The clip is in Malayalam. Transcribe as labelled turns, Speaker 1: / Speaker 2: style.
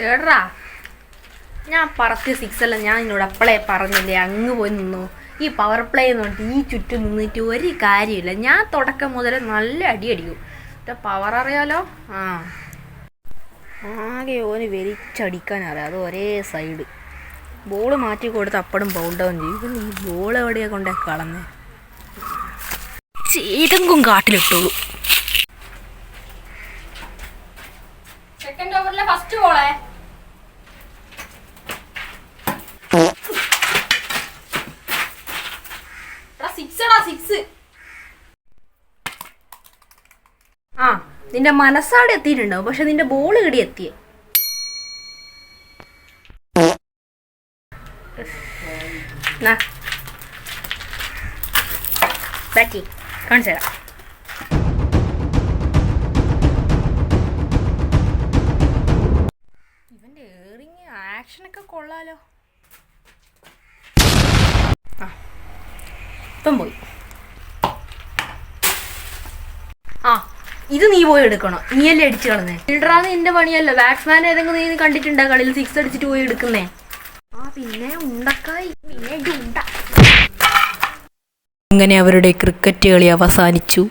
Speaker 1: ഏടാ ഞാൻ പറത്തിയ സിക്സ് അല്ല, ഞാൻ എന്നോട് അപ്പളേ പറഞ്ഞില്ലേ അങ്ങ് പോയി നിന്നു. ഈ പവർ പ്ലേ എന്ന് പറഞ്ഞിട്ട് ഈ ചുറ്റും നിന്നിട്ട് ഒരു കാര്യമില്ല. ഞാൻ തുടക്കം മുതൽ നല്ല അടി അടിക്കും. പവർ അറിയാലോ. ആകെ ഓന് വലിച്ചടിക്കാൻ അറിയാം. അത് ഒരേ സൈഡ് ബോൾ മാറ്റി കൊടുത്ത് അപ്പടും ബൗൾ ഡൗൺ ചെയ്യും. ഇപ്പം ഈ ബോൾ എവിടെയാണ് കൊണ്ടേ കളഞ്ഞേ? ഏതെങ്കിലും കാട്ടിലിട്ടോളൂ. സെക്കൻഡ് ഓവറിലെ ഫസ്റ്റ് ബോളേ നിന്റെ മനസ്സാടെ എത്തിയിട്ടുണ്ടാവും, പക്ഷെ നിന്റെ ബോൾ ഇടി എത്തിയേ. കാണിച്ചു തരാം. ഇവന്റെ ഏറിങ് ആക്ഷനൊക്കെ കൊള്ളാലോ. ഇപ്പം പോയി. ഇത് നീ പോയി എടുക്കണം. നീയല്ലേ അടിച്ചു കളഞ്ഞേ. ഫീൽഡറാന്ന് നിന്റെ പണിയല്ല. ബാറ്റ്സ്മാൻ ഏതെങ്കിലും നീ കണ്ടിട്ടുണ്ടോ കളിയിൽ സിക്സ് അടിച്ചിട്ട് പോയി എടുക്കുന്നേ? പിന്നെ ഉണ്ടക്കായി, പിന്നെ
Speaker 2: അങ്ങനെ അവരുടെ ക്രിക്കറ്റ് കളി അവസാനിച്ചു.